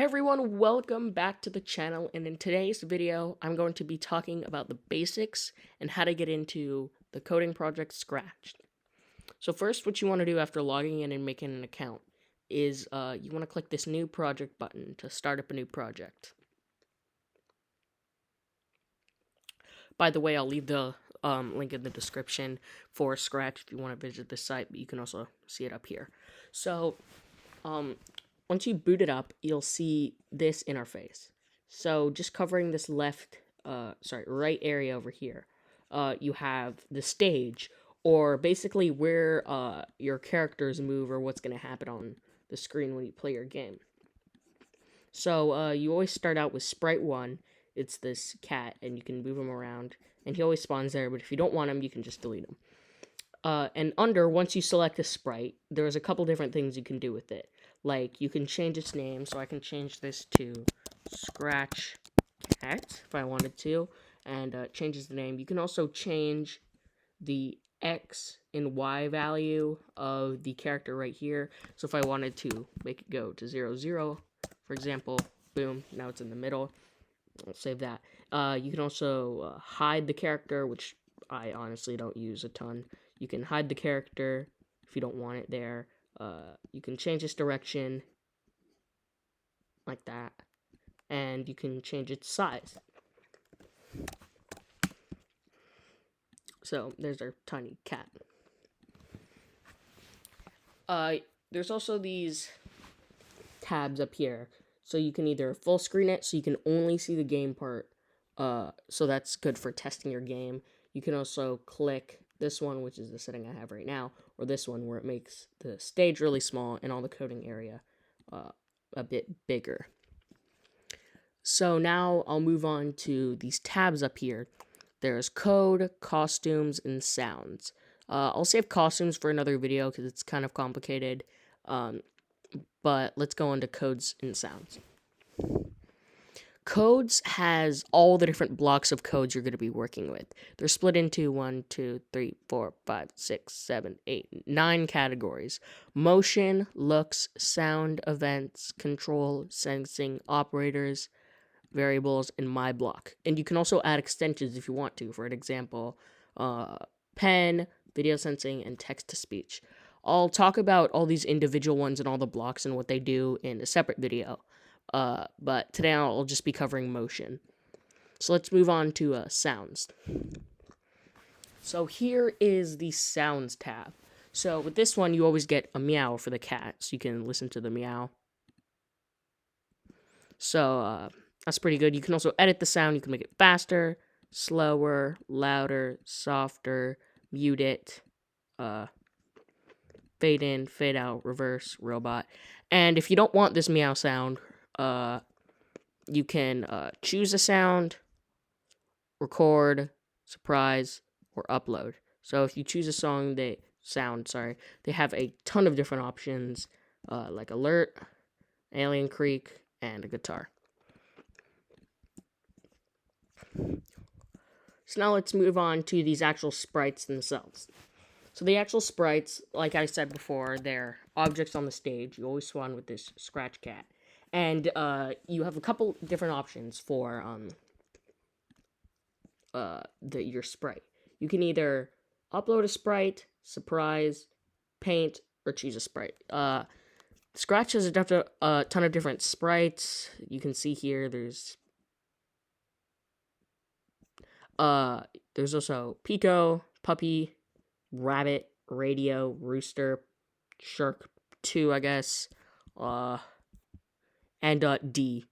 Hey everyone, welcome back to the channel, and in today's video, I'm going to be talking about the basics and how to get into the coding project Scratch. So first, what you want to do after logging in and making an account is you want to click this new project button to start up a new project. By the way, I'll leave the link in the description for Scratch if you want to visit this site, but you can also see it up here. So, once you boot it up, you'll see this interface. So just covering this right area over here, you have the stage, or basically where your characters move or what's going to happen on the screen when you play your game. So you always start out with Sprite 1. It's this cat, and you can move him around, and he always spawns there, but if you don't want him, you can just delete him. And once you select a sprite, there's a couple different things you can do with it. Like, you can change its name, so I can change this to Scratch Cat if I wanted to, and changes the name. You can also change the X and Y value of the character right here. So if I wanted to make it go to 0, 0, for example, boom, now it's in the middle. I'll save that. You can also hide the character, which I honestly don't use a ton. You can hide the character if you don't want it there. You can change its direction, like that, and you can change its size. So, there's our tiny cat. There's also these tabs up here. So you can either full screen it, so you can only see the game part. So that's good for testing your game. You can also click this one, which is the setting I have right now, or this one where it makes the stage really small and all the coding area a bit bigger. So now I'll move on to these tabs up here. There's code, costumes, and sounds. I'll save costumes for another video because it's kind of complicated. But let's go into codes and sounds. Codes has all the different blocks of codes you're going to be working with. They're split into 1, 2, 3, 4, 5, 6, 7, 8, 9 categories. Motion, looks, sound, events, control, sensing, operators, variables, and my block. And you can also add extensions if you want to. For an example, pen, video sensing, and text-to-speech. I'll talk about all these individual ones and all the blocks and what they do in a separate video. But today I'll just be covering motion. So let's move on to sounds. So here is the sounds tab. So with this one, you always get a meow for the cat, so you can listen to the meow. So that's pretty good. You can also edit the sound. You can make it faster, slower, louder, softer, mute it, fade in, fade out, reverse, robot. And if you don't want this meow sound, you can choose a sound, record, surprise, or upload. So if you choose a song, they have a ton of different options, like alert, alien creek, and a guitar. So now let's move on to these actual sprites themselves. So the actual sprites, like I said before, they're objects on the stage. You always spawn with this Scratch Cat. And you have a couple different options for your sprite. You can either upload a sprite, surprise, paint, or choose a sprite. Scratch has a ton of different sprites. You can see here there's also Pico, Puppy, Rabbit, Radio, Rooster, Shark 2, I guess, and D.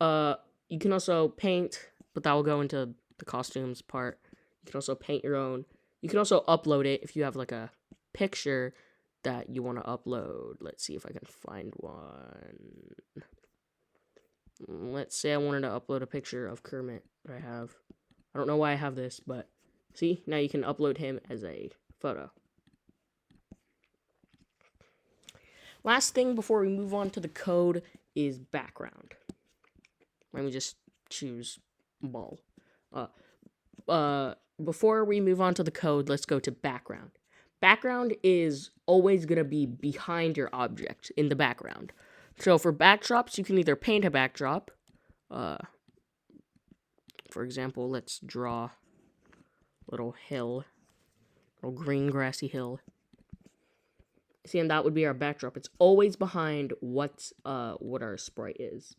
You can also paint, but that will go into the costumes part. You can also paint your own. You can also upload it if you have like a picture that you want to upload. Let's see if I can find one. Let's say I wanted to upload a picture of Kermit that I have. I don't know why I have this, but see, now you can upload him as a photo. Last thing before we move on to the code is background. Let me just choose ball. Before we move on to the code, let's go to background. background is always going to be behind your object in the background. So for backdrops, you can either paint a backdrop. For example, let's draw a little hill, a little green grassy hill. See, and that would be our backdrop. It's always behind what our sprite is.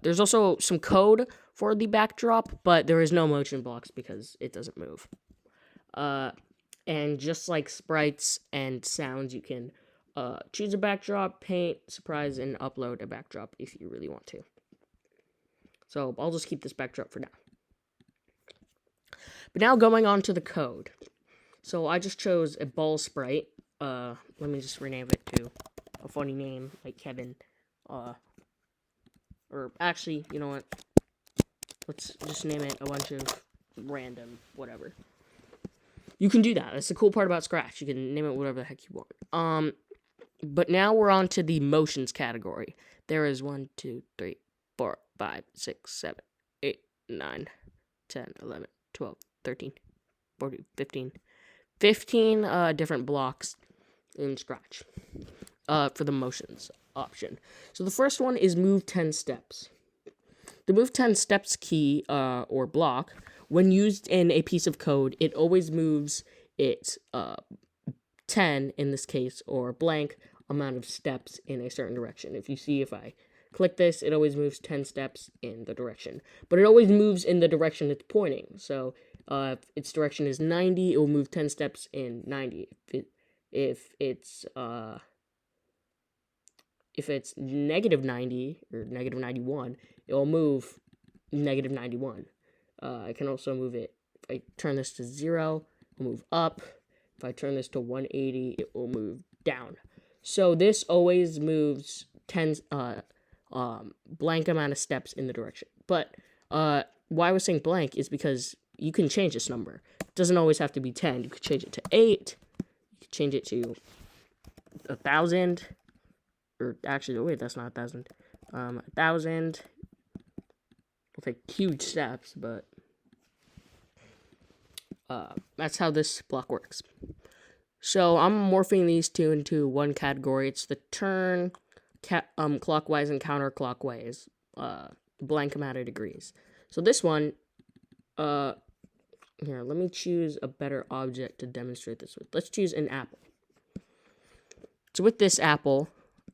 There's also some code for the backdrop, but there is no motion blocks because it doesn't move. And just like sprites and sounds, you can choose a backdrop, paint, surprise, and upload a backdrop if you really want to. So I'll just keep this backdrop for now. But now going on to the code. So I just chose a ball sprite. Let me just rename it to a funny name like Kevin. Or actually, you know what? Let's just name it a bunch of random whatever. You can do that. That's the cool part about Scratch. You can name it whatever the heck you want. But now we're on to the motions category. There is 1, 2, 3, 4, 5, 6, 7, 8, 9, 10, 11, 12, 13, 14, 15. 15 different blocks in Scratch for the motions option. So the first one is move 10 steps. The move 10 steps key or block, when used in a piece of code, it always moves it 10 in this case, or blank amount of steps in a certain direction. If I click this, it always moves 10 steps in the direction. But it always moves in the direction it's pointing. So if its direction is 90, it will move 10 steps in 90. If it's negative 90 or negative 91, it will move negative 91. I can also move it. If I turn this to 0, it will move up. If I turn this to 180, it will move down. So this always moves 10 blank amount of steps in the direction. But why I was saying blank is because you can change this number. It doesn't always have to be 10. You could change it to 8. You could change it to 1,000. Or actually, wait, that's not 1,000. 1,000. Will take huge steps, but that's how this block works. So I'm morphing these two into one category. It's the turn, clockwise and counterclockwise, blank amount of degrees. So this one, here, let me choose a better object to demonstrate this with. Let's choose an apple. So with this apple,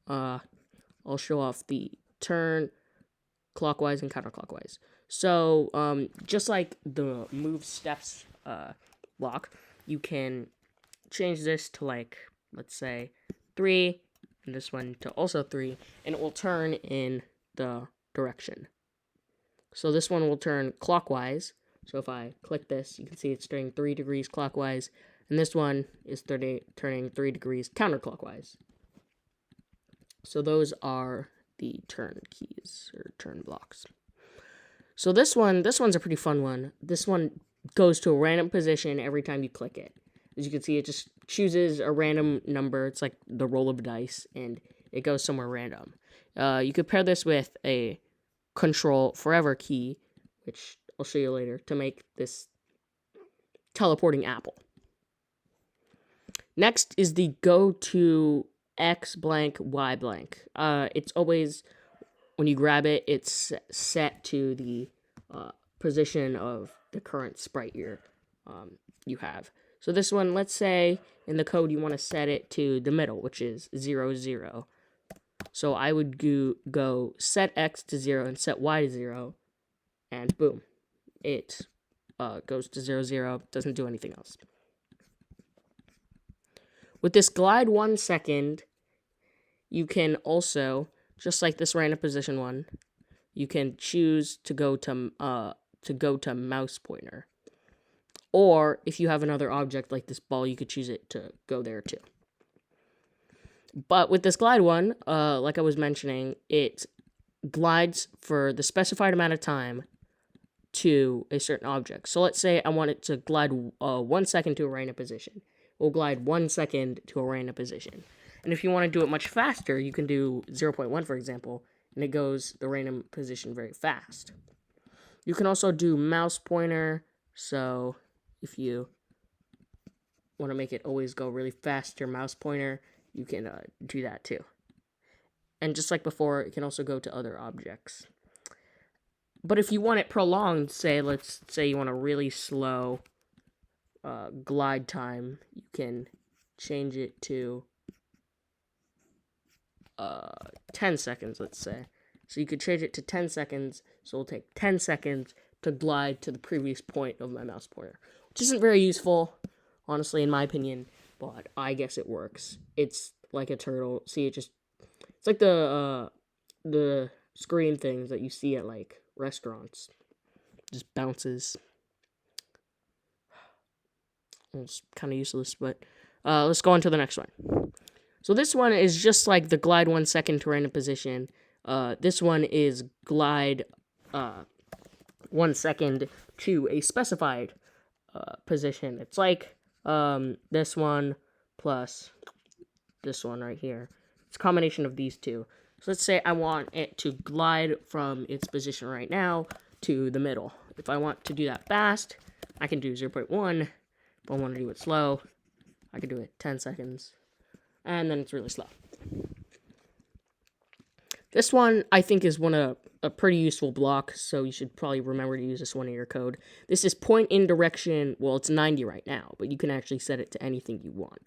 I'll show off the turn, clockwise and counterclockwise. So just like the move steps block, you can change this to, like, let's say 3, and this one to also 3, and it will turn in the direction. So this one will turn clockwise. So if I click this, you can see it's turning 3 degrees clockwise, and this one is turning 3 degrees counterclockwise. So those are the turn keys, or turn blocks. So this one's a pretty fun one. This one goes to a random position every time you click it. As you can see, it just chooses a random number. It's like the roll of dice, and it goes somewhere random. You could pair this with a Control Forever key, which I'll show you later, to make this teleporting apple. Next is the go to X blank, Y blank. It's always, when you grab it, it's set to the position of the current sprite you have. So this one, let's say in the code you want to set it to the middle, which is 0, 0. So I would go set X to 0 and set Y to 0, and boom, it goes to 0, 0, doesn't do anything else. With this glide 1 second, you can also, just like this random position one, you can choose to go to mouse pointer. Or if you have another object like this ball, you could choose it to go there too. But with this glide one, like I was mentioning, it glides for the specified amount of time to a certain object. So let's say I want it to glide 1 second to a random position. We'll glide 1 second to a random position. And if you want to do it much faster, you can do 0.1, for example, and it goes the random position very fast. You can also do mouse pointer. So if you want to make it always go really fast, your mouse pointer, you can do that too. And just like before, it can also go to other objects. But if you want it prolonged, let's say you want a really slow glide time, you can change it to 10 seconds, let's say. So you could change it to 10 seconds, so it'll take 10 seconds to glide to the previous point of my mouse pointer. Which isn't very useful, honestly, in my opinion, but I guess it works. It's like a turtle. See, it's like the screen things that you see at, like, restaurants. Just bounces. It's kind of useless, but let's go on to the next one. So this one is just like the glide 1 second to random position. This one is glide 1 second to a specified position. It's like this one plus this one right here. It's a combination of these two. So let's say I want it to glide from its position right now to the middle. If I want to do that fast, I can do 0.1. If I want to do it slow, I can do it 10 seconds. And then it's really slow. This one, I think, is a pretty useful block, so you should probably remember to use this one in your code. This is point in direction, well, it's 90 right now, but you can actually set it to anything you want.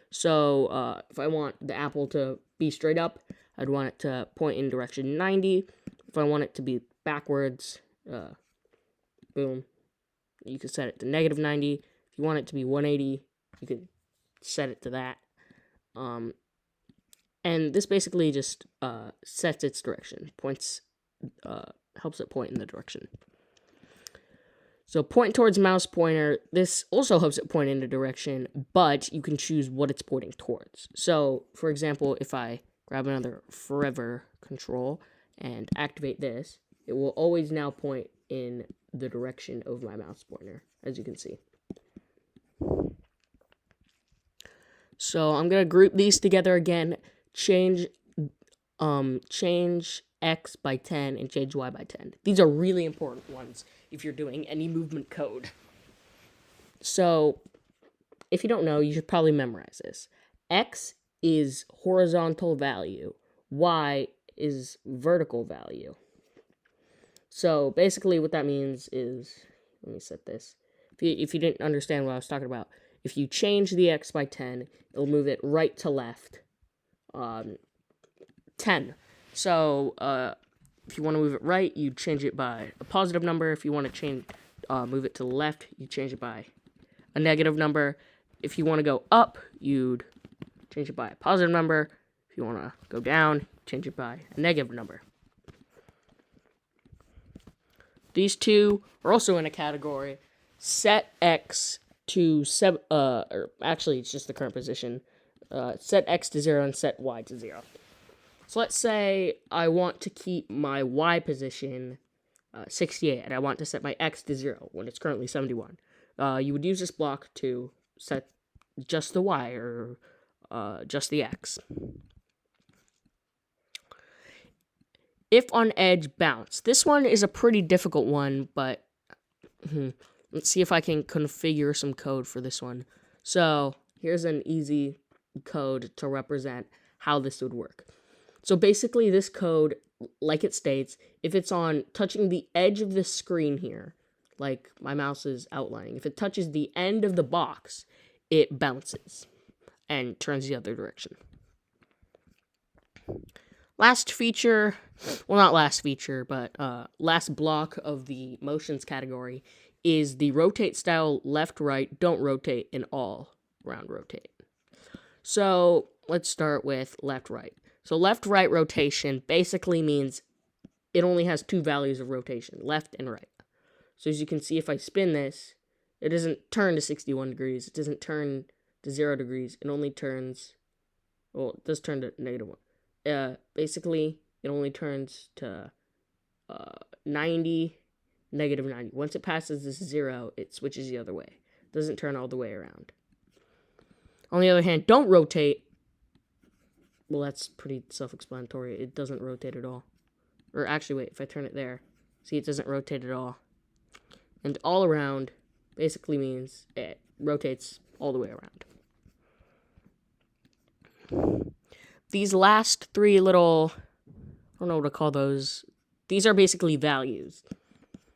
So, if I want the apple to be straight up, I'd want it to point in direction 90. If I want it to be backwards, boom, you can set it to negative 90. If you want it to be 180, you can set it to that. And this basically just sets its direction, helps it point in the direction. So point towards mouse pointer, this also helps it point in the direction, but you can choose what it's pointing towards. So, for example, if I grab another forever control and activate this, it will always now point in the direction of my mouse pointer, as you can see. So I'm going to group these together again, change X by 10 and change Y by 10. These are really important ones if you're doing any movement code. So if you don't know, you should probably memorize this. X is horizontal value. Y is vertical value. So basically what that means is, let me set this. If you didn't understand what I was talking about, if you change the X by 10, it'll move it right to left 10. So if you want to move it right, you change it by a positive number. If you want to move it to the left, you change it by a negative number. If you want to go up, you'd change it by a positive number. If you want to go down, change it by a negative number. These two are also in a category. Set X to or actually it's just the current position. Set X to 0 and set Y to 0. So let's say I want to keep my Y position 68, and I want to set my X to 0 when it's currently 71. You would use this block to set just the Y or just the X. If on edge, bounce. This one is a pretty difficult one, but let's see if I can configure some code for this one. So here's an easy code to represent how this would work. So basically this code, like it states, if it's on touching the edge of the screen here, like my mouse is outlining, if it touches the end of the box, it bounces and turns the other direction. Last feature, well, not last feature, but last block of the motions category is the rotate style left, right, don't rotate, and all round rotate. So let's start with left, right. So left, right rotation basically means it only has two values of rotation, left and right. So as you can see, if I spin this, it doesn't turn to 61 degrees. It doesn't turn to 0 degrees. It only turns, well, it does turn to negative 1. Basically, it only turns to 90, negative 90. Once it passes this 0, it switches the other way. It doesn't turn all the way around. On the other hand, don't rotate. Well, that's pretty self-explanatory. It doesn't rotate at all. Or actually, wait, if I turn it there, see, it doesn't rotate at all. And all around basically means it rotates all the way around. These last three little, I don't know what to call those. These are basically values.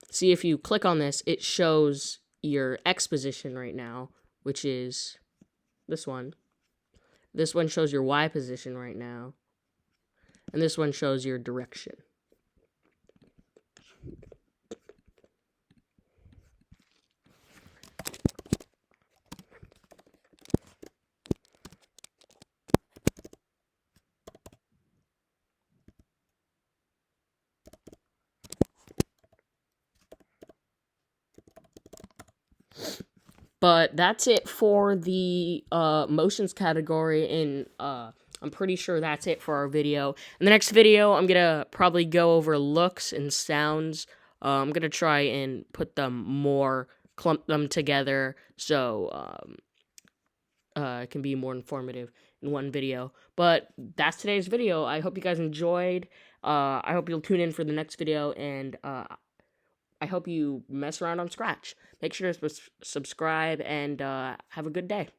See, if you click on this, it shows your X position right now, which is this one. This one shows your Y position right now. And this one shows your direction. But that's it for the motions category, and I'm pretty sure that's it for our video. In the next video, I'm gonna probably go over looks and sounds. I'm gonna try and put them more, clump them together, so it can be more informative in one video. But that's today's video. I hope you guys enjoyed. I hope you'll tune in for the next video, and I hope you mess around on Scratch. Make sure to subscribe, and have a good day.